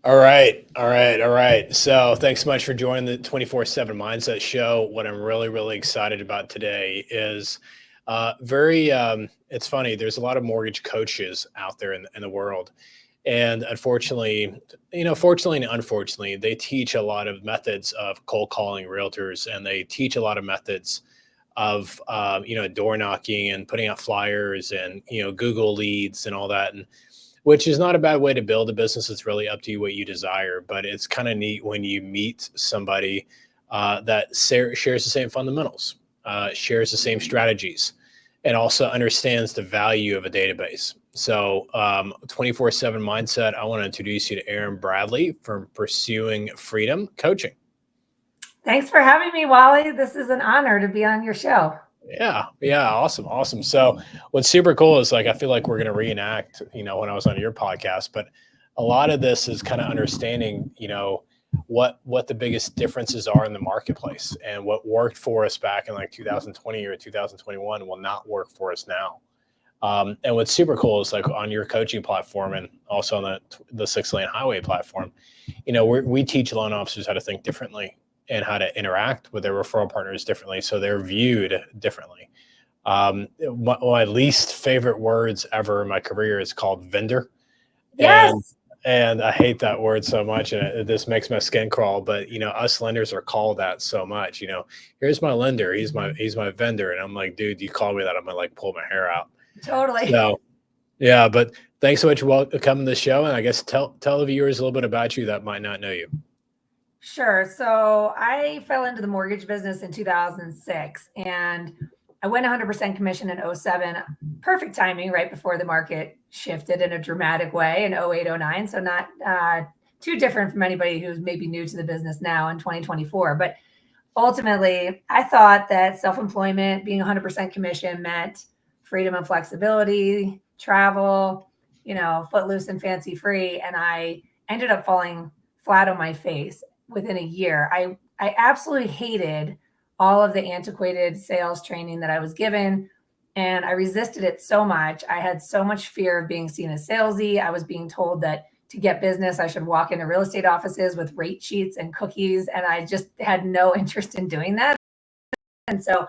All right, all right, all right. So thanks so much for joining the 24/7 Mindset Show. What I'm really, really excited about today is it's funny, there's a lot of mortgage coaches out there in the world. And unfortunately, fortunately and unfortunately, they teach a lot of methods of cold calling realtors, and they teach a lot of methods of, door knocking and putting out flyers and, Google leads and all that. And which is not a bad way to build a business. It's really up to you what you desire, but it's kind of neat when you meet somebody that shares the same fundamentals, shares the same strategies, and also understands the value of a database. So, 24/7 mindset. I want to introduce you to Erin Bradley from Pursuing Freedom Coaching. Thanks for having me, Wally. This is an honor to be on your show. Yeah, awesome, awesome. So, what's super cool is like I feel like we're going to reenact, when I was on your podcast, but a lot of this is kind of understanding, what the biggest differences are in the marketplace, and what worked for us back in like 2020 or 2021 will not work for us now. And what's super cool is like on your coaching platform and also on the 6 lane highway platform, we teach loan officers how to think differently and how to interact with their referral partners differently, so they're viewed differently. My least favorite words ever in my career is called vendor, and Yes, and I hate that word so much, and this makes my skin crawl. But us lenders are called that so much. Here's my lender, he's my vendor, and I'm like, dude, you call me that, I'm gonna like pull my hair out. totally. So yeah, but thanks so much for coming to the show, and I guess tell the viewers a little bit about you that might not know you. Sure. So I fell into the mortgage business in 2006 and I went 100% commission in '07. Perfect timing right before the market shifted in a dramatic way in '08, '09. So not too different from anybody who's maybe new to the business now in 2024. But ultimately, I thought that self-employment, being 100% commission meant freedom and flexibility, travel, footloose and fancy free. And I ended up falling flat on my face within a year. I absolutely hated all of the antiquated sales training that I was given. And I resisted it so much. I had so much fear of being seen as salesy. I was being told that to get business, I should walk into real estate offices with rate sheets and cookies. And I just had no interest in doing that. And so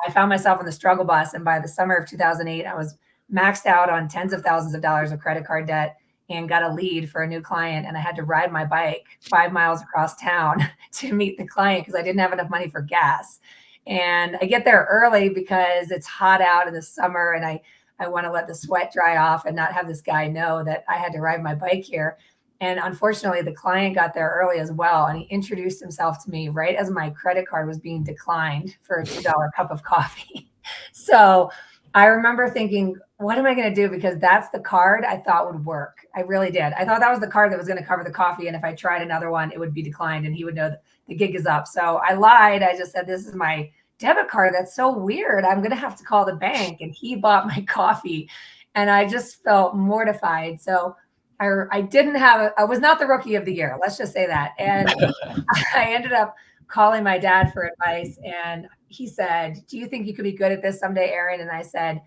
I found myself on the struggle bus. And by the summer of 2008, I was maxed out on tens of thousands of dollars of credit card debt and got a lead for a new client. And I had to ride my bike 5 miles across town to meet the client because I didn't have enough money for gas. And I get there early because it's hot out in the summer and I want to let the sweat dry off and not have this guy know that I had to ride my bike here. And unfortunately, the client got there early as well. And he introduced himself to me right as my credit card was being declined for a $2 cup of coffee. So I remember thinking, what am I going to do? Because that's the card I thought would work. I really did. I thought that was the card that was going to cover the coffee. And if I tried another one, it would be declined and he would know that the gig is up. So I lied. I just said, this is my debit card. That's so weird. I'm going to have to call the bank. And he bought my coffee. And I just felt mortified. So I didn't have, I was not the rookie of the year. Let's just say that. And I ended up calling my dad for advice. And he said, do you think you could be good at this someday, Erin? And I said,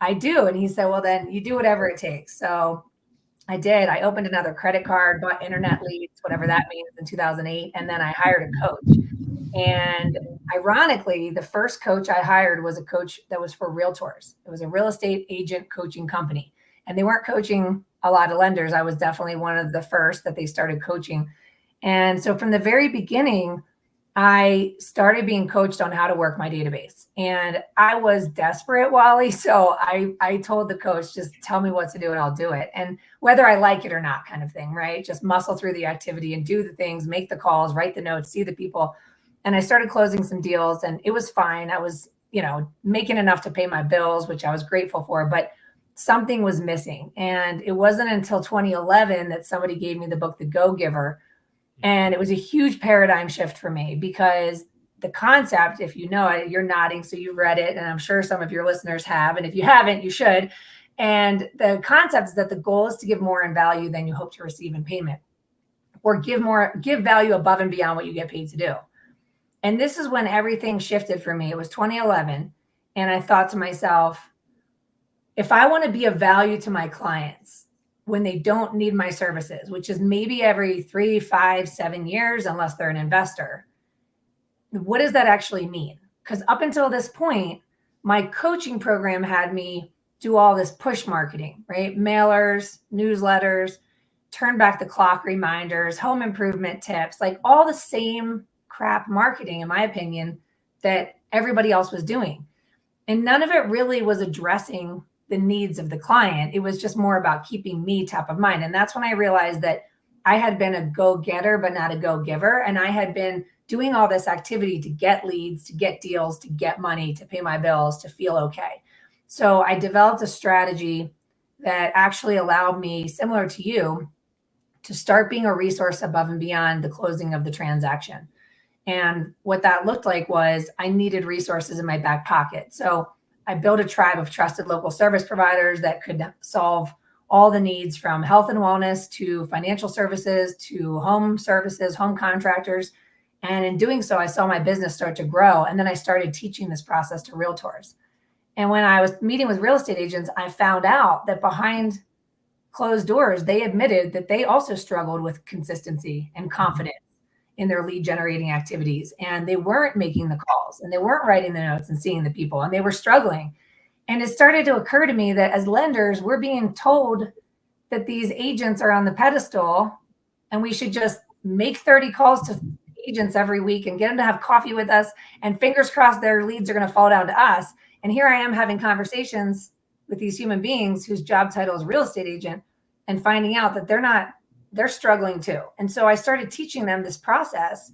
I do. And he said, well, then you do whatever it takes. So I did. I opened another credit card, bought internet leads, whatever that means, in 2008. And then I hired a coach. And ironically, the first coach I hired was a coach that was for realtors. It was a real estate agent coaching company. And they weren't coaching a lot of lenders. I was definitely one of the first that they started coaching. And so from the very beginning, I started being coached on how to work my database. And I was desperate, Wally. So I told the coach, just tell me what to do and I'll do it. And whether I like it or not, kind of thing, right? Just muscle through the activity and do the things, make the calls, write the notes, see the people. And I started closing some deals and it was fine. I was, making enough to pay my bills, which I was grateful for, but something was missing. And it wasn't until 2011 that somebody gave me the book, The Go Giver. And it was a huge paradigm shift for me because the concept, if you know it, you're nodding, so you've read it. And I'm sure some of your listeners have. And if you haven't, you should. And the concept is that the goal is to give more in value than you hope to receive in payment, or give value above and beyond what you get paid to do. And this is when everything shifted for me. It was 2011. And I thought to myself, if I want to be of value to my clients, when they don't need my services, which is maybe every 3, 5, 7 years, unless they're an investor. What does that actually mean? Because up until this point, my coaching program had me do all this push marketing, right? Mailers, newsletters, turn back the clock reminders, home improvement tips, like all the same crap marketing, in my opinion, that everybody else was doing. And none of it really was addressing the needs of the client. It was just more about keeping me top of mind. And that's when I realized that I had been a go-getter, but not a go-giver. And I had been doing all this activity to get leads, to get deals, to get money, to pay my bills, to feel okay. So I developed a strategy that actually allowed me, similar to you, to start being a resource above and beyond the closing of the transaction. And what that looked like was I needed resources in my back pocket. So I built a tribe of trusted local service providers that could solve all the needs, from health and wellness to financial services to home services, home contractors. And in doing so, I saw my business start to grow. And then I started teaching this process to realtors. And when I was meeting with real estate agents, I found out that behind closed doors, they admitted that they also struggled with consistency and confidence in their lead generating activities. And they weren't making the calls, and they weren't writing the notes and seeing the people, and they were struggling. And it started to occur to me that as lenders, we're being told that these agents are on the pedestal and we should just make 30 calls to agents every week and get them to have coffee with us, and fingers crossed their leads are going to fall down to us. And here I am having conversations with these human beings whose job title is real estate agent, and finding out that they're struggling too. And so I started teaching them this process,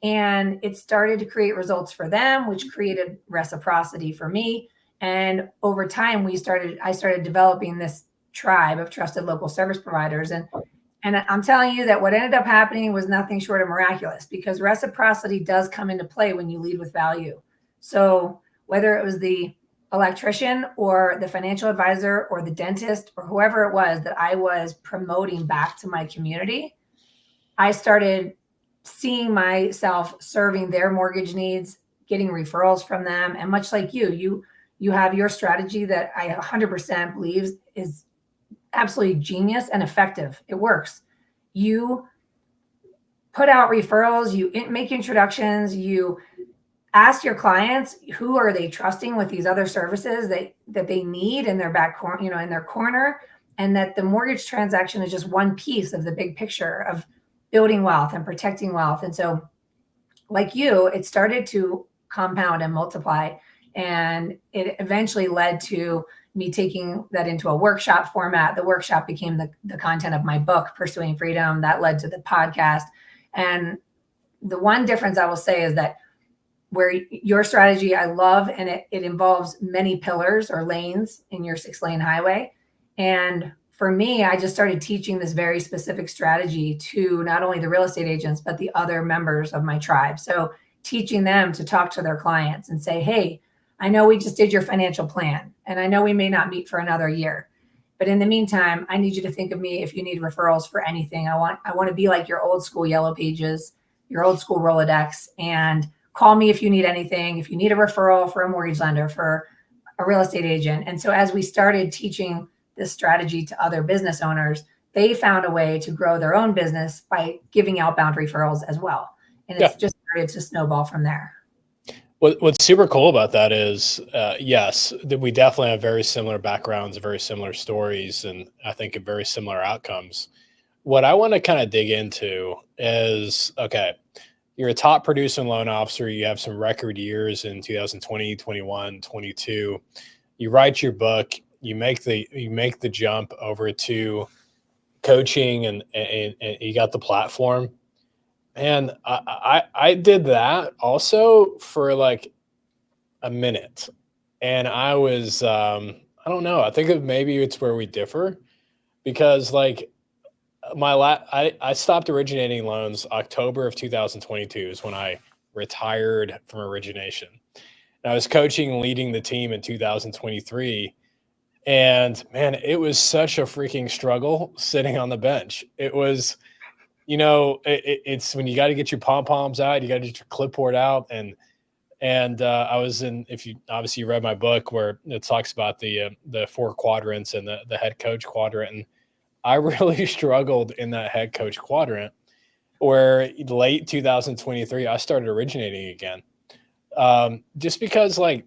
and it started to create results for them, which created reciprocity for me. And over time, I started developing this tribe of trusted local service providers. And I'm telling you that what ended up happening was nothing short of miraculous, because reciprocity does come into play when you lead with value. So whether it was the electrician or the financial advisor or the dentist or whoever it was that I was promoting back to my community, I started seeing myself serving their mortgage needs, getting referrals from them. And much like you have your strategy that I 100% believe is absolutely genius and effective. It works. You put out referrals, you make introductions, you ask your clients, who are they trusting with these other services that they need in their back corner, in their corner, and that the mortgage transaction is just one piece of the big picture of building wealth and protecting wealth. And so, like you, it started to compound and multiply, and it eventually led to me taking that into a workshop format. The workshop became the content of my book, Pursuing Freedom. That led to the podcast. And the one difference I will say is that where your strategy I love, and it involves many pillars or lanes in your 6-lane highway. And for me, I just started teaching this very specific strategy to not only the real estate agents, but the other members of my tribe. So teaching them to talk to their clients and say, hey, I know we just did your financial plan, and I know we may not meet for another year, but in the meantime, I need you to think of me if you need referrals for anything. I want to be like your old school Yellow Pages, your old school Rolodex, and call me if you need anything, if you need a referral for a mortgage lender, for a real estate agent. And so as we started teaching this strategy to other business owners, they found a way to grow their own business by giving outbound referrals as well. And it's just started to snowball from there. What's super cool about that is, yes, that we definitely have very similar backgrounds, very similar stories, and I think very similar outcomes. What I want to kind of dig into is, okay, you're a top producing loan officer. You have some record years in 2020, 21, 22. You write your book. You make the jump over to coaching, and you got the platform. And I did that also for like a minute, and I was I don't know. I think maybe it's where we differ, because like I stopped originating loans October of 2022 is when I retired from origination. And I was coaching and leading the team in 2023. And man, it was such a freaking struggle sitting on the bench. It was, it's when you got to get your pom-poms out, you got to get your clipboard out. And I was if you obviously you read my book where it talks about the 4 quadrants and the head coach quadrant. And I really struggled in that head coach quadrant where late 2023, I started originating again. Just because like,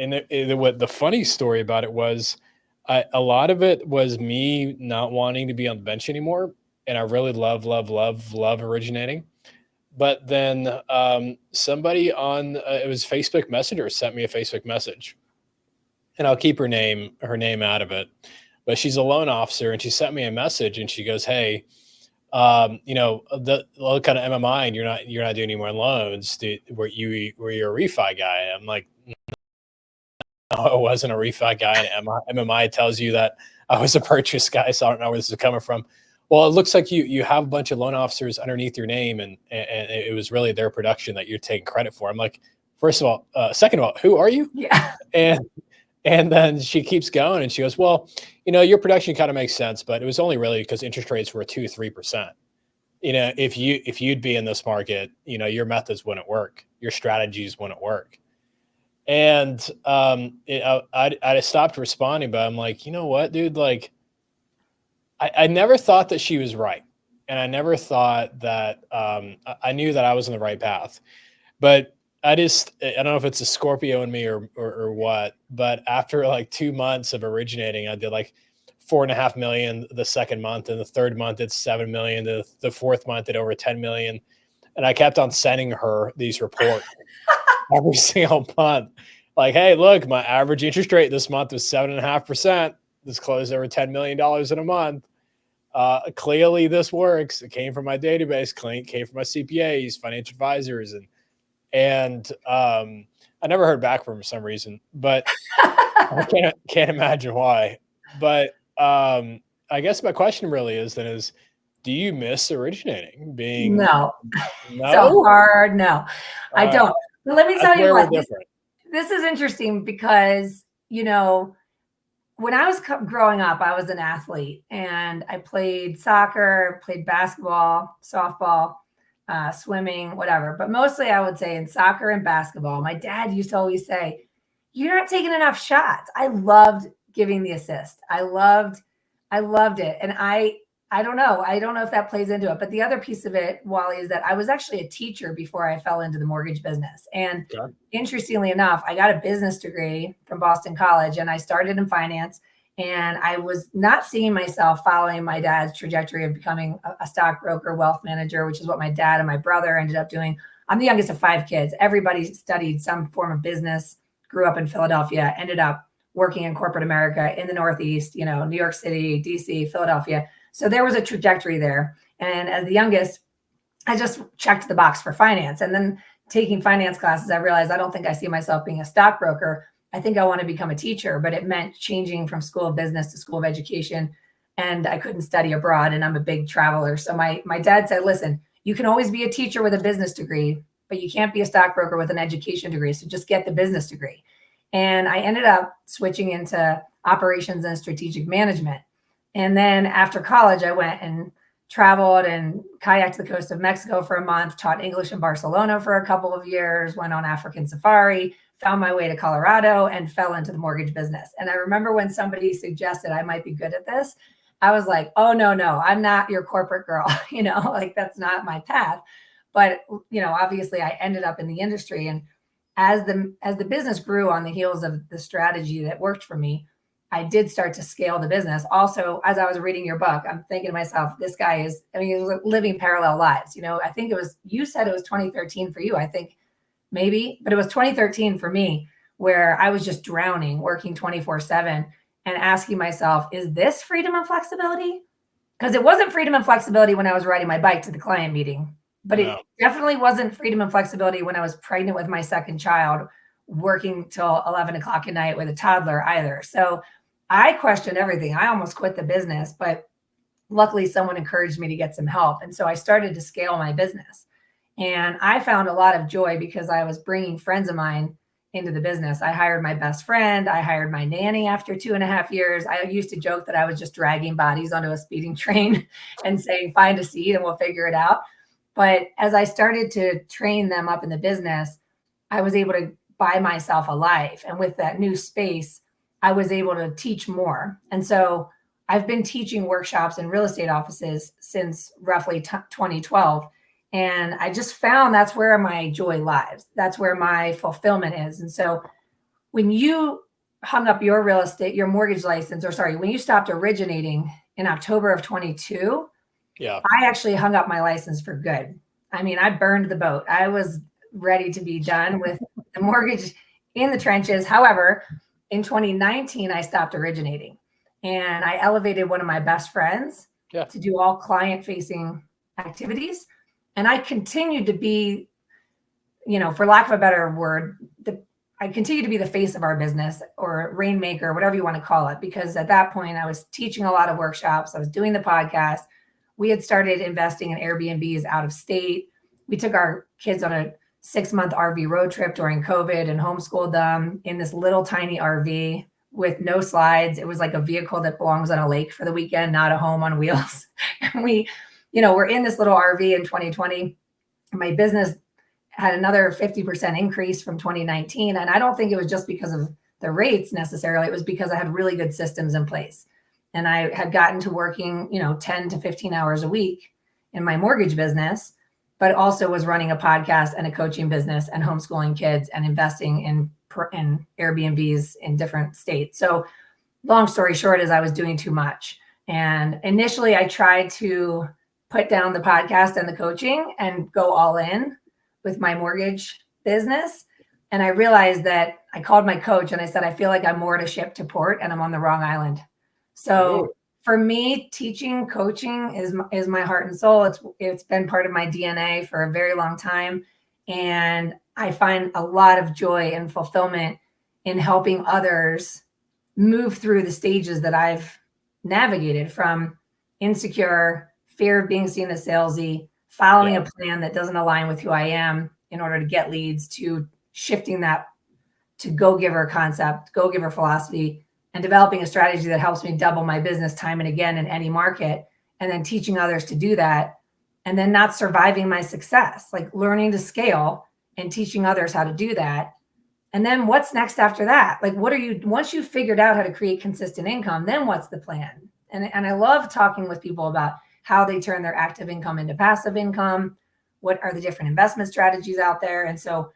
what the funny story about it was, a lot of it was me not wanting to be on the bench anymore. And I really love originating. But then somebody on it was Facebook Messenger sent me a Facebook message, and I'll keep her name out of it. But she's a loan officer, and she sent me a message, and she goes, "Hey, the what kind of MMI, and you're not doing any more loans. Were you a refi guy?" I'm like, "No, I wasn't a refi guy." And MMI tells you that I was a purchase guy, so I don't know where this is coming from. Well, it looks like you have a bunch of loan officers underneath your name, and it was really their production that you're taking credit for. I'm like, first of all, second of all, who are you? Yeah. And and then she keeps going, and she goes, "Well, your production kind of makes sense, but it was only really because interest rates were 2-3%. If you'd be in this market, your methods wouldn't work, your strategies wouldn't work." And I stopped responding, but I'm like, you know what, dude? Like, I never thought that she was right, and I never thought that I knew that I was on the right path. But I don't know if it's a Scorpio in me or what, but after like 2 months of originating, I did like 4.5 million the second month, and the third month it's 7 million. The fourth month at over 10 million, and I kept on sending her these reports every single month. Like, hey, look, my average interest rate this month was 7.5%. This closed over $10 million in a month. Clearly, this works. It came from my database. Came from my CPAs, financial advisors, and I never heard back from him for some reason, but I can't imagine why. But I guess my question really is, do you miss originating? Being No. It's a no, hard no. I don't. But let me tell that's you where we're what, different. this is interesting because, when I was growing up, I was an athlete and I played soccer, played basketball, softball, swimming, whatever. But mostly I would say in soccer and basketball, my dad used to always say, "You're not taking enough shots." I loved giving the assist. I loved it. And I don't know. I don't know if that plays into it. But the other piece of it, Wally, is that I was actually a teacher before I fell into the mortgage business. And Okay. interestingly enough, I got a business degree from Boston College and I started in finance. And I was not seeing myself following my dad's trajectory of becoming a stockbroker, wealth manager, which is what my dad and my brother ended up doing. I'm the youngest of 5 kids. Everybody studied some form of business, grew up in Philadelphia, ended up working in corporate America in the Northeast, New York City, DC, Philadelphia. So there was a trajectory there. And as the youngest, I just checked the box for finance. And then taking finance classes, I realized I don't think I see myself being a stockbroker. I think I want to become a teacher, but it meant changing from school of business to school of education. And I couldn't study abroad, and I'm a big traveler. So my dad said, "Listen, you can always be a teacher with a business degree, but you can't be a stockbroker with an education degree. So just get the business degree." And I ended up switching into operations and strategic management. And then after college, I went and traveled and kayaked the coast of Mexico for a month, taught English in Barcelona for a couple of years, went on African safari, found my way to Colorado, and fell into the mortgage business. And I remember when somebody suggested I might be good at this, I was like, "Oh, no, I'm not your corporate girl." Like that's not my path. But, obviously I ended up in the industry. And as the business grew on the heels of the strategy that worked for me, I did start to scale the business. Also, as I was reading your book, I'm thinking to myself, this guy is, he was living parallel lives. I think you said it was 2013 for you. I think maybe, but it was 2013 for me, where I was just drowning, working 24/7 and asking myself, is this freedom and flexibility? Because it wasn't freedom and flexibility when I was riding my bike to the client meeting, but it definitely wasn't freedom and flexibility when I was pregnant with my second child, working till 11 o'clock at night with a toddler either. So I questioned everything. I almost quit the business, but luckily someone encouraged me to get some help. And so I started to scale my business. And I found a lot of joy because I was bringing friends of mine into the business. I hired my best friend. I hired my nanny after 2.5 years. I used to joke that I was just dragging bodies onto a speeding train and saying, "Find a seat and we'll figure it out." But as I started to train them up in the business, I was able to buy myself a life. And with that new space, I was able to teach more. And so I've been teaching workshops in real estate offices since roughly 2012. And I just found that's where my joy lies. That's where my fulfillment is. And so when you hung up your real estate, your mortgage license, or sorry, when you stopped originating in October of 22, Yeah. I actually hung up my license for good. I mean, I burned the boat. I was ready to be done with the mortgage in the trenches. However, in 2019, I stopped originating and I elevated one of my best friends to do all client facing activities. And I continued to be, for lack of a better word, I continue to be the face of our business, or rainmaker, whatever you want to call it, because at that point I was teaching a lot of workshops. I was doing the podcast. We had started investing in Airbnbs out of state. We took our kids on a 6-month RV road trip during COVID and homeschooled them in this little tiny RV with no slides. It was like a vehicle that belongs on a lake for the weekend, not a home on wheels. And we, we're in this little RV in 2020. My business had another 50% increase from 2019. And I don't think it was just because of the rates necessarily. It was because I had really good systems in place. And I had gotten to working, 10 to 15 hours a week in my mortgage business, but also was running a podcast and a coaching business and homeschooling kids and investing in Airbnbs in different states. So long story short is I was doing too much. And initially I tried to put down the podcast and the coaching and go all in with my mortgage business. And I realized that I called my coach and I said, I feel like I'm moored a ship to port and I'm on the wrong island. So for me, teaching, coaching is my heart and soul. It's been part of my DNA for a very long time. And I find a lot of joy and fulfillment in helping others move through the stages that I've navigated, from insecure, fear of being seen as salesy, following a plan that doesn't align with who I am in order to get leads, to shifting that to go-giver concept, go-giver philosophy, and developing a strategy that helps me double my business time and again in any market, and then teaching others to do that, and then not surviving my success, like learning to scale and teaching others how to do that. And then what's next after that? Like, once you've figured out how to create consistent income, then what's the plan? And I love talking with people about how they turn their active income into passive income. What are the different investment strategies out there? And so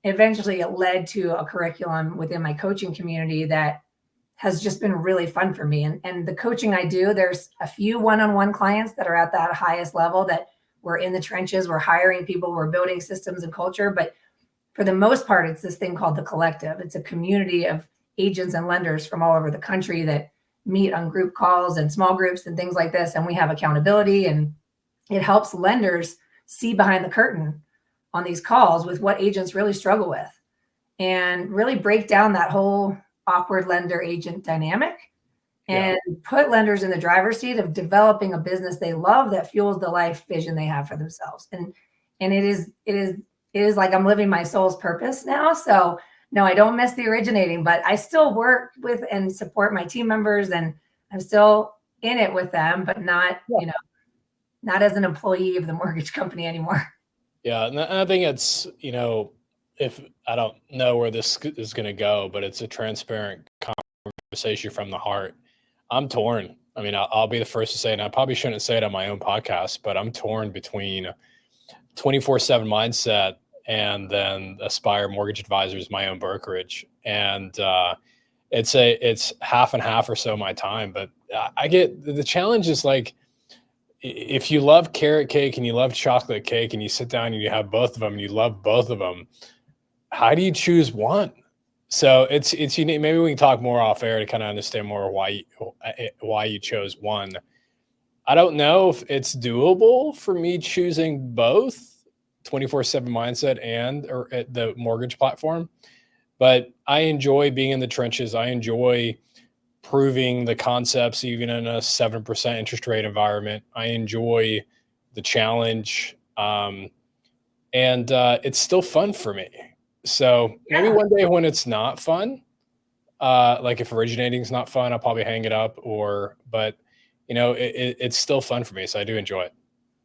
eventually it led to a curriculum within my coaching community that has just been really fun for me. And the coaching I do, there's a few one-on-one clients that are at that highest level that we're in the trenches, we're hiring people, we're building systems and culture. But for the most part, it's this thing called the collective. It's a community of agents and lenders from all over the country that meet on group calls and small groups and things like this. And we have accountability, and it helps lenders see behind the curtain on these calls with what agents really struggle with, and really break down that whole awkward lender agent dynamic and put lenders in the driver's seat of developing a business they love that fuels the life vision they have for themselves. And it is like I'm living my soul's purpose now. So no, I don't miss the originating, but I still work with and support my team members, and I'm still in it with them, but not, not as an employee of the mortgage company anymore. Yeah. And I think it's, if I don't know where this is going to go, but it's a transparent conversation from the heart. I'm torn. I mean, I'll be the first to say, and I probably shouldn't say it on my own podcast, but I'm torn between 24/7 mindset and then Aspire Mortgage Advisors, my own brokerage. And it's half and half or so my time. But I get the challenge is like, if you love carrot cake and you love chocolate cake and you sit down and you have both of them and you love both of them, how do you choose one? So it's unique. Maybe we can talk more off air to kind of understand more why you chose one. I don't know if it's doable for me choosing both 24/7 mindset and or at the mortgage platform, but I enjoy being in the trenches. I enjoy proving the concepts even in a 7% interest rate environment. I enjoy the challenge, and it's still fun for me. So maybe one day when it's not fun, like if originating is not fun, I'll probably hang it up. But it's still fun for me, so I do enjoy it.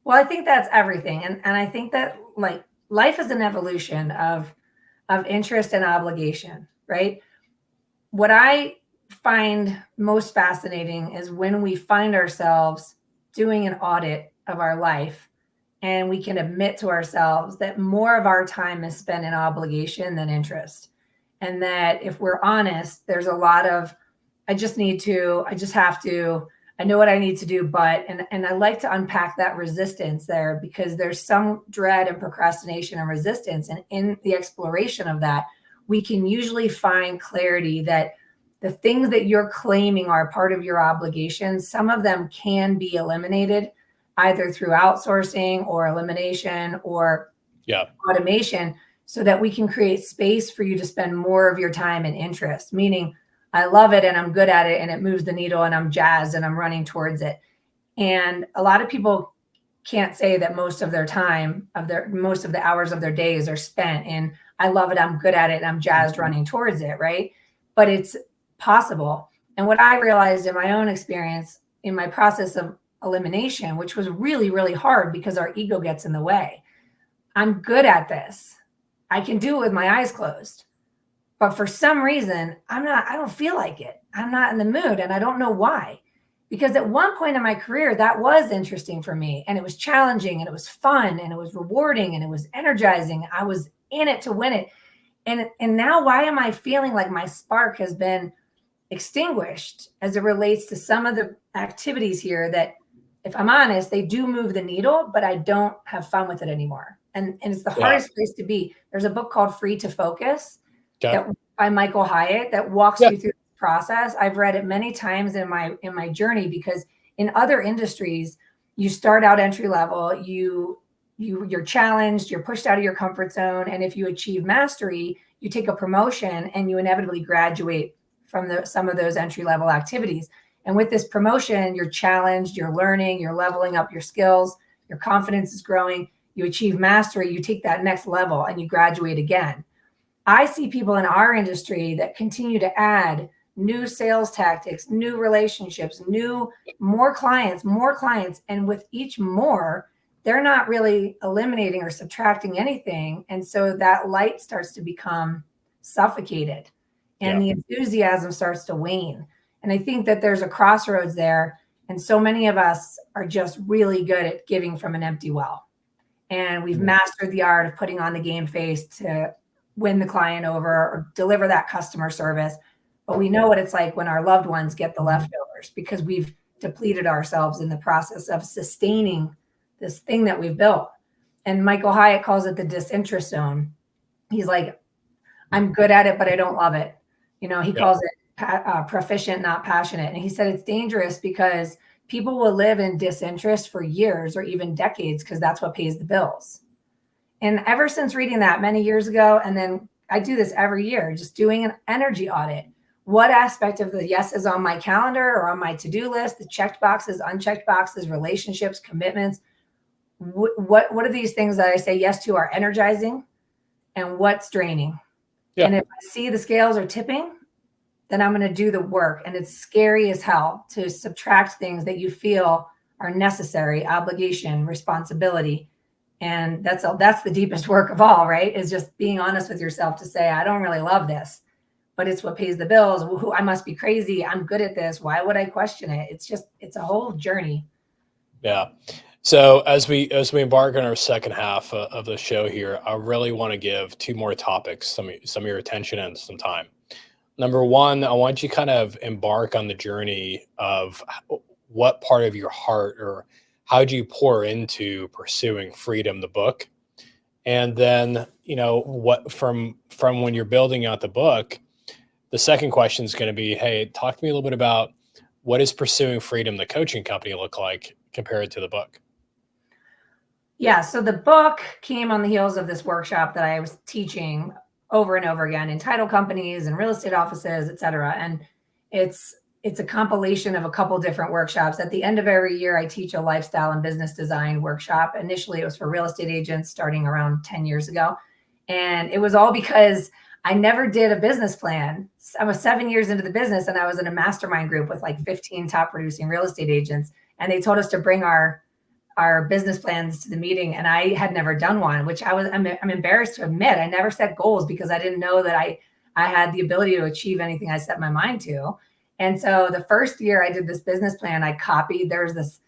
Well, I think that's everything, and I think that like life is an evolution of interest and obligation, right? What I find most fascinating is when we find ourselves doing an audit of our life and we can admit to ourselves that more of our time is spent in obligation than interest. And that if we're honest, there's a lot of, I just have to, I know what I need to do, but, and I like to unpack that resistance there, because there's some dread and procrastination and resistance. And in the exploration of that, we can usually find clarity that the things that you're claiming are part of your obligations, some of them can be eliminated either through outsourcing or elimination or automation, so that we can create space for you to spend more of your time and interest, meaning I love it and I'm good at it and it moves the needle and I'm jazzed and I'm running towards it. And a lot of people can't say that most of their time, most of the hours of their days are spent in, I love it, I'm good at it, and I'm jazzed running towards it, right? But it's possible. And what I realized in my own experience in my process of elimination, which was really, really hard because our ego gets in the way. I'm good at this. I can do it with my eyes closed. But for some reason, I don't feel like it. I'm not in the mood, and I don't know why. Because at one point in my career, that was interesting for me, and it was challenging, and it was fun, and it was rewarding, and it was energizing. I was in it to win it. And now why am I feeling like my spark has been extinguished as it relates to some of the activities here that, if I'm honest, they do move the needle, but I don't have fun with it anymore. And it's the hardest place to be. There's a book called Free to Focus by Michael Hyatt that walks you through the process. I've read it many times in my journey, because in other industries, you start out entry level, you're challenged, you're pushed out of your comfort zone. And if you achieve mastery, you take a promotion and you inevitably graduate from some of those entry level activities. And with this promotion, you're challenged, you're learning, you're leveling up your skills, your confidence is growing, you achieve mastery, you take that next level and you graduate again. I see people in our industry that continue to add new sales tactics, new relationships, more clients. And with each more, they're not really eliminating or subtracting anything. And so that light starts to become suffocated and the enthusiasm starts to wane. And I think that there's a crossroads there. And so many of us are just really good at giving from an empty well. And we've mastered the art of putting on the game face to win the client over or deliver that customer service. But we know what it's like when our loved ones get the leftovers, because we've depleted ourselves in the process of sustaining this thing that we've built. And Michael Hyatt calls it the disinterest zone. He's like, I'm good at it, but I don't love it. He calls it proficient, not passionate. And he said it's dangerous because people will live in disinterest for years or even decades because that's what pays the bills. And ever since reading that many years ago, and then I do this every year, just doing an energy audit. What aspect of the yes is on my calendar or on my to-do list, the checked boxes, unchecked boxes, relationships, commitments? What are these things that I say yes to are energizing, and what's draining? Yeah. And if I see the scales are tipping, then I'm going to do the work. And it's scary as hell to subtract things that you feel are necessary, obligation, responsibility. And that's the deepest work of all, right? Is just being honest with yourself to say, I don't really love this, but it's what pays the bills. I must be crazy. I'm good at this. Why would I question it? It's a whole journey. Yeah. So as we embark on our second half of the show here, I really want to give two more topics, some of your attention and some time. Number one, I want you to kind of embark on the journey of what part of your heart, or how do you pour into pursuing freedom, the book? And then, what from when you're building out the book, the second question is going to be, hey, talk to me a little bit about what is pursuing freedom, the coaching company, look like compared to the book? Yeah. So the book came on the heels of this workshop that I was teaching over and over again in title companies and real estate offices, et cetera. And it's a compilation of a couple different workshops. At the end of every year, I teach a lifestyle and business design workshop. Initially, it was for real estate agents starting around 10 years ago. And it was all because I never did a business plan. I was 7 years into the business, and I was in a mastermind group with like 15 top producing real estate agents. And they told us to bring our business plans to the meeting. And I had never done one, which I'm embarrassed to admit. I never set goals because I didn't know that I had the ability to achieve anything I set my mind to. And so the first year I did this business plan, I copied, there's this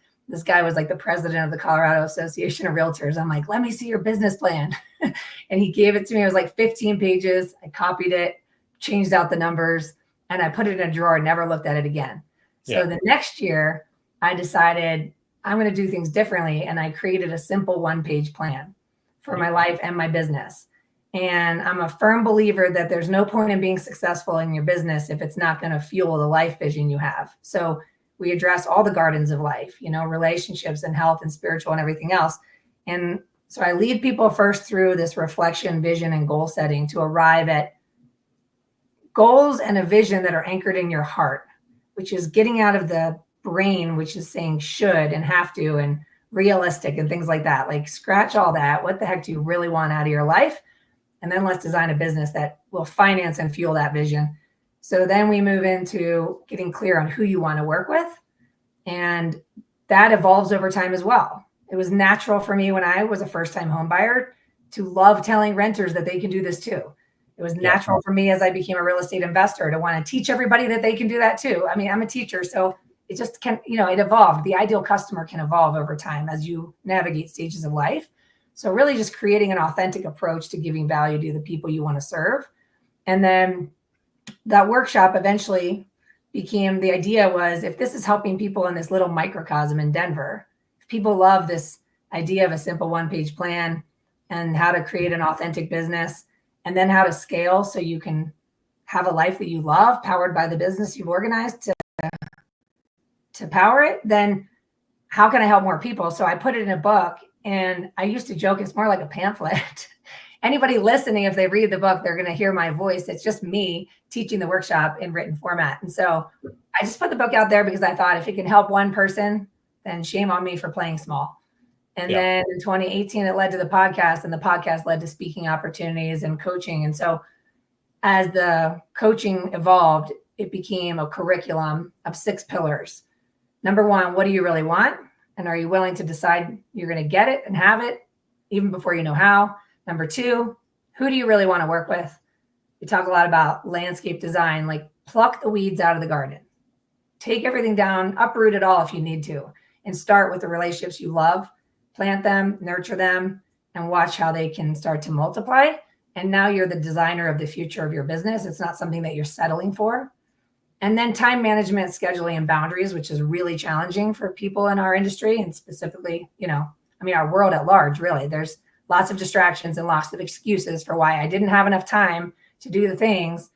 guy was like the president of the Colorado Association of Realtors. I'm like, let me see your business plan. And he gave it to me. It was like 15 pages. I copied it, changed out the numbers, and I put it in a drawer and never looked at it again. So the next year I decided I'm going to do things differently. And I created a simple 1-page plan for my life and my business. And I'm a firm believer that there's no point in being successful in your business if it's not going to fuel the life vision you have. So we address all the gardens of life, relationships and health and spiritual and everything else. And so I lead people first through this reflection, vision, and goal setting to arrive at goals and a vision that are anchored in your heart, which is getting out of the brain, which is saying should and have to and realistic and things like that. Like scratch all that. What the heck do you really want out of your life? And then let's design a business that will finance and fuel that vision. So then we move into getting clear on who you want to work with. And that evolves over time as well. It was natural for me when I was a first-time home buyer to love telling renters that they can do this too. It was natural for me as I became a real estate investor to want to teach everybody that they can do that too. I mean, I'm a teacher, so it just can, it evolved. The ideal customer can evolve over time as you navigate stages of life. So really just creating an authentic approach to giving value to the people you want to serve. And then that workshop eventually became, the idea was, if this is helping people in this little microcosm in Denver, if people love this idea of a simple 1-page plan and how to create an authentic business and then how to scale so you can have a life that you love powered by the business you've organized to power it, then how can I help more people? So I put it in a book, and I used to joke, it's more like a pamphlet. Anybody listening, if they read the book, they're going to hear my voice. It's just me teaching the workshop in written format. And so I just put the book out there because I thought if it can help one person, then shame on me for playing small. And then in 2018, it led to the podcast, and the podcast led to speaking opportunities and coaching. And so as the coaching evolved, it became a curriculum of 6 pillars. Number 1, what do you really want? And are you willing to decide you're going to get it and have it even before you know how? Number 2, who do you really want to work with? We talk a lot about landscape design, like pluck the weeds out of the garden. Take everything down, uproot it all if you need to, and start with the relationships you love. Plant them, nurture them, and watch how they can start to multiply. And now you're the designer of the future of your business. It's not something that you're settling for. And then time management, scheduling, and boundaries, which is really challenging for people in our industry, and specifically, our world at large, really. There's lots of distractions and lots of excuses for why I didn't have enough time to do the things,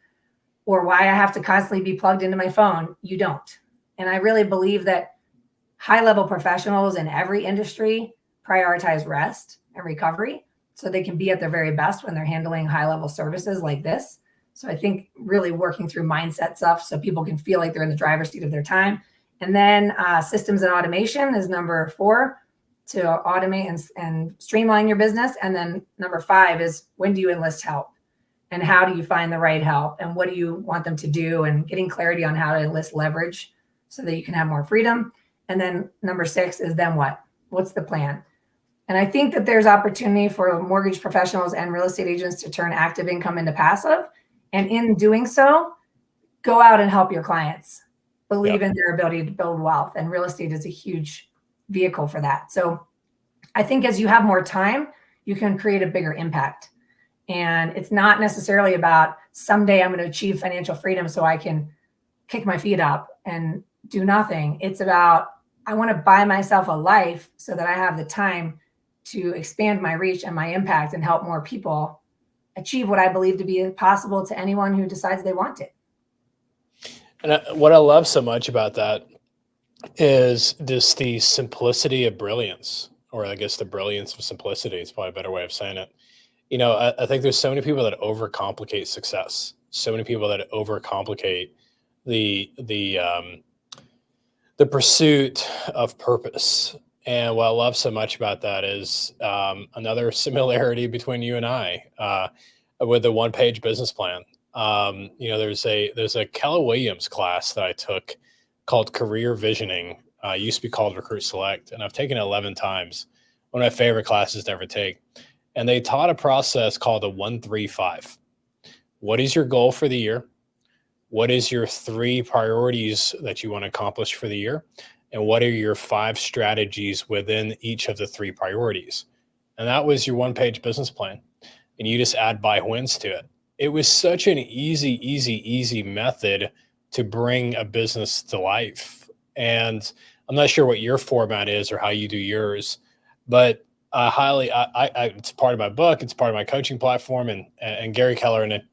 or why I have to constantly be plugged into my phone. You don't. And I really believe that high-level professionals in every industry prioritize rest and recovery so they can be at their very best when they're handling high-level services like this. So I think really working through mindset stuff so people can feel like they're in the driver's seat of their time. And then systems and automation is number 4, to automate and streamline your business. And then number 5 is, when do you enlist help? And how do you find the right help? And what do you want them to do? And getting clarity on how to enlist leverage so that you can have more freedom. And then number 6 is, then what? What's the plan? And I think that there's opportunity for mortgage professionals and real estate agents to turn active income into passive. And in doing so, go out and help your clients believe in their ability to build wealth. And real estate is a huge vehicle for that. So I think as you have more time, you can create a bigger impact. And it's not necessarily about someday I'm going to achieve financial freedom so I can kick my feet up and do nothing. It's about, I want to buy myself a life so that I have the time to expand my reach and my impact and help more people achieve what I believe to be possible to anyone who decides they want it. And what I love so much about that is just the simplicity of brilliance, or I guess the brilliance of simplicity is probably a better way of saying it. I think there's so many people that overcomplicate success. So many people that overcomplicate the pursuit of purpose. And what I love so much about that is another similarity between you and I with the 1-page business plan. There's a Keller Williams class that I took called Career Visioning. Used to be called Recruit Select, and I've taken it 11 times. One of my favorite classes to ever take. And they taught a process called the 1-3-5. What is your goal for the year? what is your 3 priorities that you want to accomplish for the year? And what are your 5 strategies within each of the 3 priorities? And that was your one-page business plan. And you just add buy wins to it. It was such an easy method to bring a business to life. And I'm not sure what your format is or how you do yours, but it's part of my book, it's part of my coaching platform, and Gary Keller in it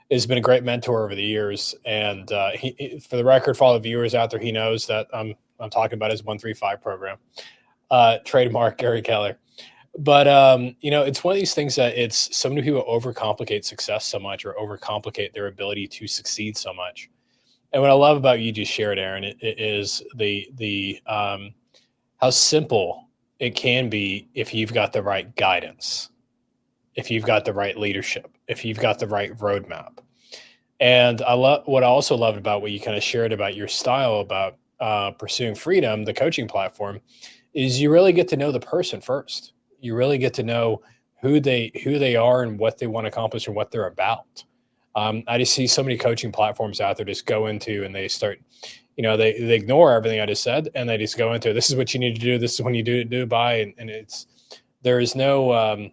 has been a great mentor over the years. And for the record, for all the viewers out there, he knows that I'm talking about his 135 program, trademark Gary Keller. But it's one of these things that it's so many people overcomplicate success so much, or overcomplicate their ability to succeed so much. And what I love about you just shared, Erin, it is the how simple it can be if you've got the right guidance, if you've got the right leadership, if you've got the right roadmap. And what I also loved about what you kind of shared about your style about pursuing freedom, the coaching platform, is you really get to know the person first. You really get to know who they are and what they want to accomplish and what they're about. I just see so many coaching platforms out there just go into, and they start, they ignore everything I just said, and they just go into, this is what you need to do, this is when you do by, and there is no,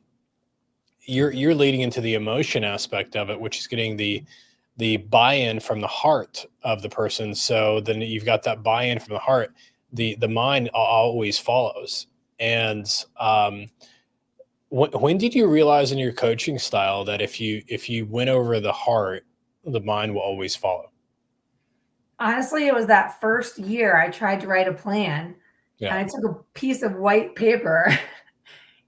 you're leading into the emotion aspect of it, which is getting the buy-in from the heart of the person. So then you've got that buy-in from the heart, the mind always follows. And when did you realize in your coaching style that if you went over the heart, the mind will always follow? Honestly, it was that first year I tried to write a plan, and I took a piece of white paper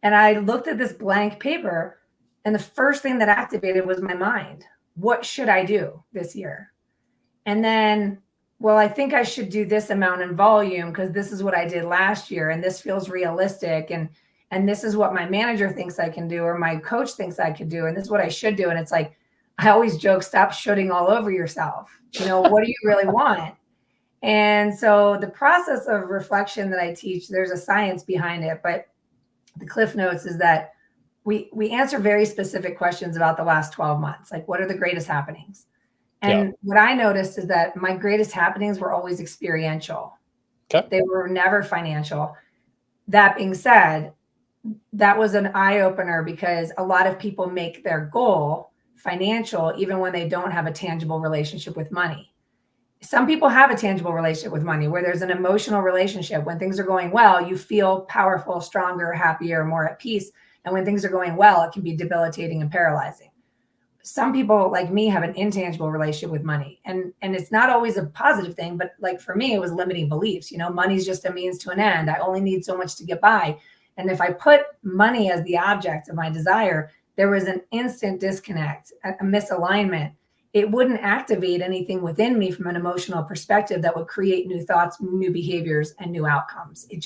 and I looked at this blank paper, and the first thing that activated was my mind. What should I do this year? And then, well, I think I should do this amount in volume because this is what I did last year, and this feels realistic, and this is what my manager thinks I can do, or my coach thinks I could do, and this is what I should do. And it's like, I always joke, stop shooting all over yourself. What do you really want? And so the process of reflection that I teach, there's a science behind it, but the cliff notes is that we answer very specific questions about the last 12 months. Like, what are the greatest happenings? And what I noticed is that my greatest happenings were always experiential. Okay. They were never financial. That being said, that was an eye opener, because a lot of people make their goal financial even when they don't have a tangible relationship with money. Some people have a tangible relationship with money where there's an emotional relationship. When things are going well, you feel powerful, stronger, happier, more at peace. And when things are going well, it can be debilitating and paralyzing. Some people like me have an intangible relationship with money, and it's not always a positive thing, but like for me, it was limiting beliefs. Money's just a means to an end. I only need so much to get by. And if I put money as the object of my desire, there was an instant disconnect, a misalignment. It wouldn't activate anything within me from an emotional perspective that would create new thoughts, new behaviors, and new outcomes. It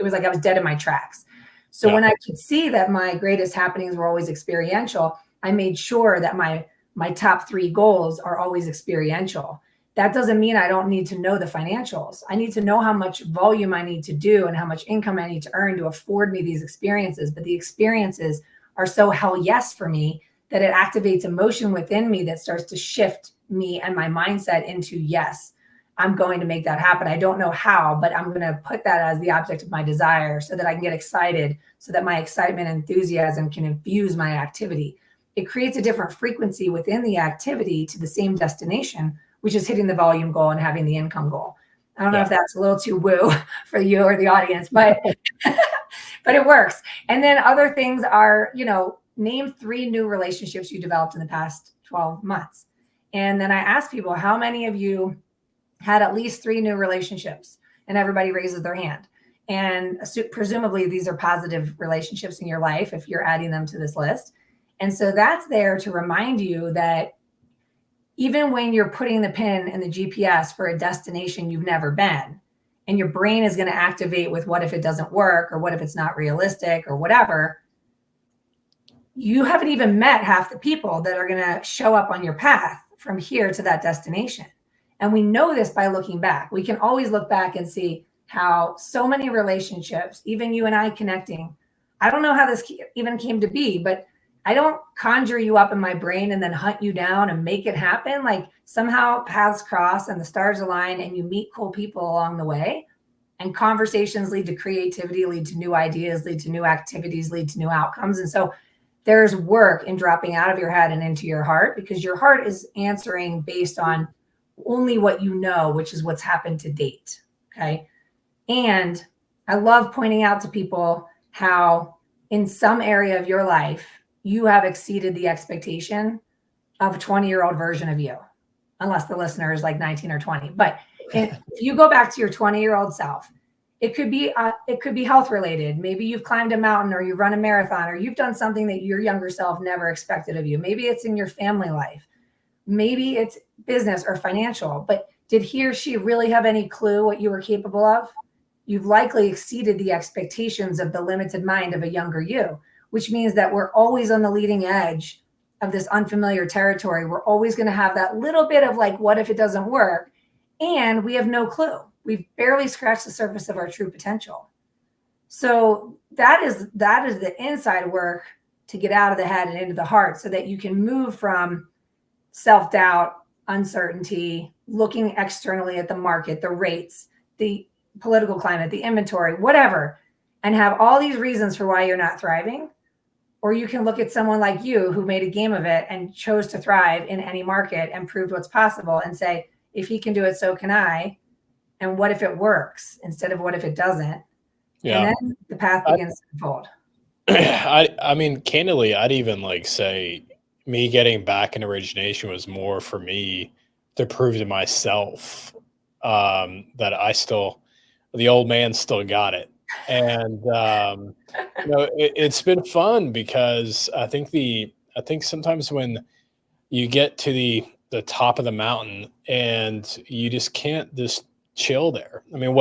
was like I was dead in my tracks. So when I could see that my greatest happenings were always experiential, I made sure that my top 3 goals are always experiential. That doesn't mean I don't need to know the financials. I need to know how much volume I need to do and how much income I need to earn to afford me these experiences. But the experiences are so hell yes for me that it activates emotion within me that starts to shift me and my mindset into, yes, I'm going to make that happen. I don't know how, but I'm going to put that as the object of my desire so that I can get excited, so that my excitement and enthusiasm can infuse my activity. It creates a different frequency within the activity to the same destination, which is hitting the volume goal and having the income goal. I don't know if that's a little too woo for you or the audience, but but it works. And then other things are, name 3 new relationships you developed in the past 12 months. And then I ask people, how many of you had at least 3 new relationships? And everybody raises their hand. And presumably these are positive relationships in your life if you're adding them to this list. And so that's there to remind you that even when you're putting the pin in the GPS for a destination you've never been, and your brain is going to activate with what if it doesn't work, or what if it's not realistic, or whatever, you haven't even met half the people that are going to show up on your path from here to that destination. And we know this by looking back. We can always look back and see how so many relationships, even you and I connecting, I don't know how this even came to be, but I don't conjure you up in my brain and then hunt you down and make it happen. Like somehow paths cross and the stars align and you meet cool people along the way, and conversations lead to creativity, lead to new ideas, lead to new activities, lead to new outcomes. And so there's work in dropping out of your head and into your heart, because your heart is answering based on only what you know, which is what's happened to date. Okay. And I love pointing out to people how in some area of your life, you have exceeded the expectation of a 20-year-old version of you, unless the listener is like 19 or 20. But if you go back to your 20-year-old self, it could be health related. Maybe you've climbed a mountain, or you've run a marathon, or you've done something that your younger self never expected of you. Maybe it's in your family life. Maybe it's business or financial. But did he or she really have any clue what you were capable of? You've likely exceeded the expectations of the limited mind of a younger you, which means that we're always on the leading edge of this unfamiliar territory. We're always going to have that little bit of like, what if it doesn't work? And we have no clue. We've barely scratched the surface of our true potential. So that is the inside work to get out of the head and into the heart, so that you can move from self-doubt, uncertainty, looking externally at the market, the rates, the political climate, the inventory, whatever, and have all these reasons for why you're not thriving. Or you can look at someone like you who made a game of it and chose to thrive in any market and proved what's possible, and say, if he can do it, so can I. And what if it works instead of what if it doesn't? Yeah. And then the path begins to unfold. I mean, candidly, I'd even like say me getting back in origination was more for me to prove to myself that the old man still got it. And it's been fun, because I think sometimes when you get to the top of the mountain and you just can't just chill there. I mean,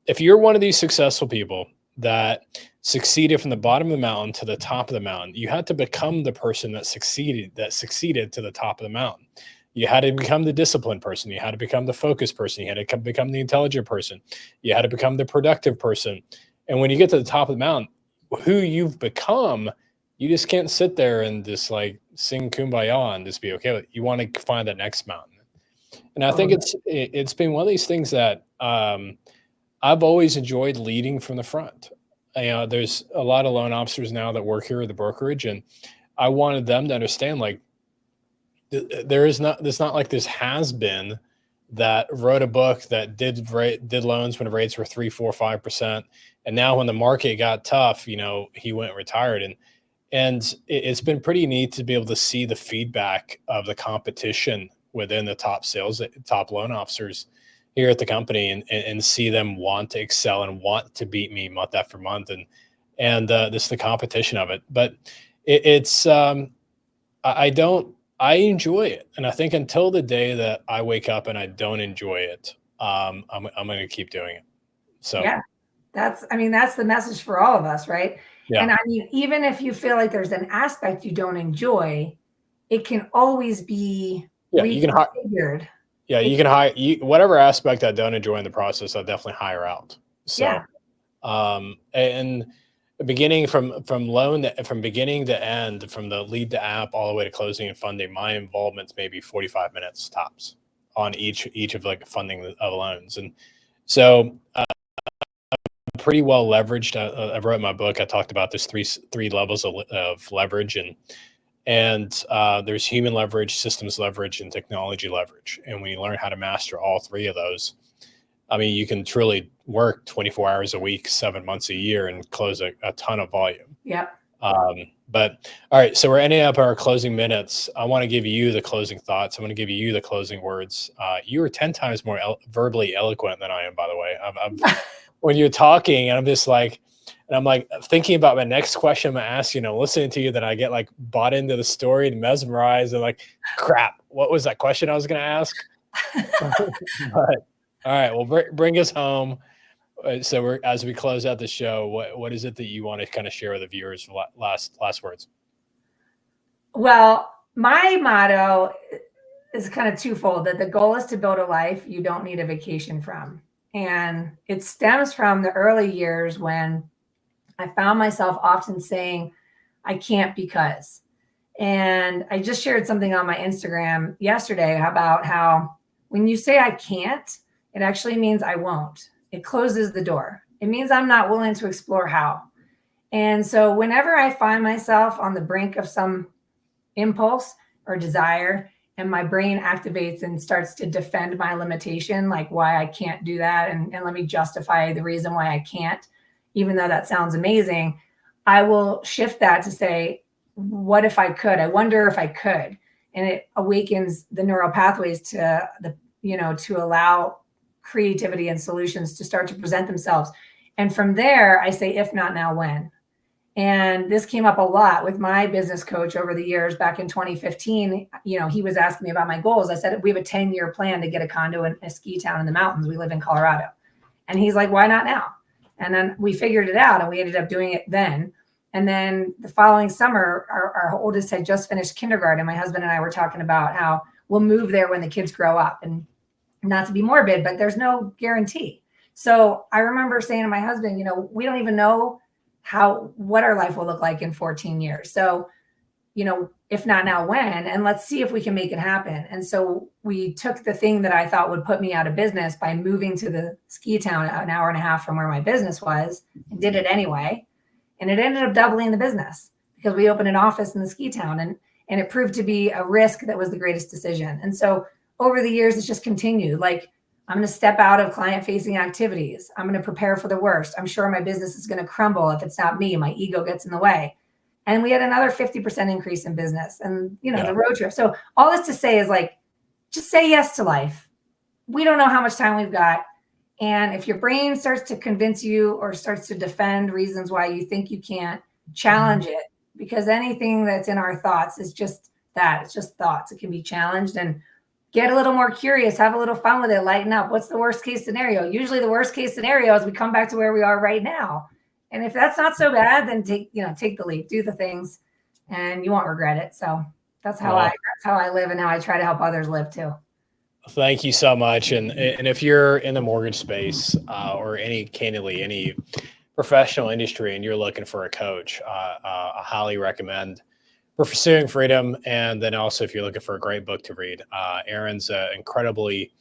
if you're one of these successful people that succeeded from the bottom of the mountain to the top of the mountain, you had to become the person that succeeded to the top of the mountain. You had to become the disciplined person. You had to become the focused person. You had to become the intelligent person. You had to become the productive person. And when you get to the top of the mountain, who you've become, you just can't sit there and just like sing kumbaya and just be okay with it. You want to find that next mountain. And I think it's been one of these things that I've always enjoyed leading from the front. There's a lot of loan officers now that work here at the brokerage, and I wanted them to understand, like, there's not like this has been that wrote a book that did loans when rates were 3, 4, 5%. And now when the market got tough, he went and retired. And it's been pretty neat to be able to see the feedback of the competition within the top loan officers here at the company, and see them want to excel and want to beat me month after month. And this is the competition of it. But I enjoy it. And I think until the day that I wake up and I don't enjoy it, I'm going to keep doing it. So yeah, that's the message for all of us, right? Yeah. And I mean, even if you feel like there's an aspect you don't enjoy, it can always be reconfigured. You can hire whatever aspect I don't enjoy in the process, I'll definitely hire out. So, and beginning from beginning to end, from the lead to app all the way to closing and funding, my involvement's maybe 45 minutes tops on each of like funding of loans. And so I'm pretty well leveraged. I wrote my book. I talked about this three levels of leverage, and there's human leverage, systems leverage, and technology leverage. And when you learn how to master all three of those, I mean, you can truly work 24 hours a week, 7 months a year, and close a ton of volume. Yeah. But all right, so we're ending up our closing minutes. I want to give you the closing thoughts. I want to give you the closing words. You are 10 times more verbally eloquent than I am, by the way. When you're talking, and I'm like thinking about my next question I'm gonna ask, listening to you, that I get like bought into the story and mesmerized, and like, crap, what was that question I was gonna ask? But all right, well, bring us home. So as we close out the show, what is it that you want to kind of share with the viewers for last words? Well, my motto is kind of twofold, that the goal is to build a life you don't need a vacation from. And it stems from the early years when I found myself often saying, I can't because. And I just shared something on my Instagram yesterday about how when you say I can't, it actually means I won't. It closes the door. It means I'm not willing to explore how. And so whenever I find myself on the brink of some impulse or desire, and my brain activates and starts to defend my limitation, like why I can't do that, and let me justify the reason why I can't, even though that sounds amazing, I will shift that to say, what if I could? I wonder if I could. And it awakens the neural pathways to to allow creativity and solutions to start to present themselves. And from there, I say, if not now, when? And this came up a lot with my business coach over the years. Back in 2015, he was asking me about my goals. I said, we have a 10-year plan to get a condo in a ski town in the mountains. We live in Colorado. And he's like, why not now? And then we figured it out, and we ended up doing it then. And then the following summer, our oldest had just finished kindergarten. My husband and I were talking about how we'll move there when the kids grow up. And not to be morbid, but there's no guarantee. So I remember saying to my husband, we don't even know what our life will look like in 14 years. So, if not now, when? And let's see if we can make it happen. And so we took the thing that I thought would put me out of business by moving to the ski town an hour and a half from where my business was, and did it anyway. And it ended up doubling the business because we opened an office in the ski town, and it proved to be a risk that was the greatest decision. And so over the years, it's just continued. Like, I'm going to step out of client-facing activities. I'm going to prepare for the worst. I'm sure my business is going to crumble if it's not me. My ego gets in the way. And we had another 50% increase in business, and the road trip. So all this to say is, like, just say yes to life. We don't know how much time we've got. And if your brain starts to convince you or starts to defend reasons why you think you can't, challenge it, because anything that's in our thoughts is just that. It's just thoughts. It can be challenged, and get a little more curious, have a little fun with it, lighten up. What's the worst case scenario? Usually the worst case scenario is we come back to where we are right now. And if that's not so bad, then take the leap, do the things, and you won't regret it. So that's how I live, and how I try to help others live too. Thank you so much. And if you're in the mortgage space or any professional industry, and you're looking for a coach, I highly recommend Pursuing Freedom. And then also, if you're looking for a great book to read, Erin's an incredibly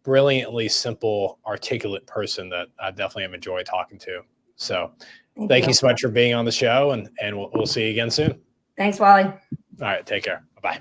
brilliantly simple, articulate person that I definitely have enjoyed talking to. So thank you so much for being on the show, and we'll see you again soon. Thanks, Wally. All right. Take care. Bye-bye.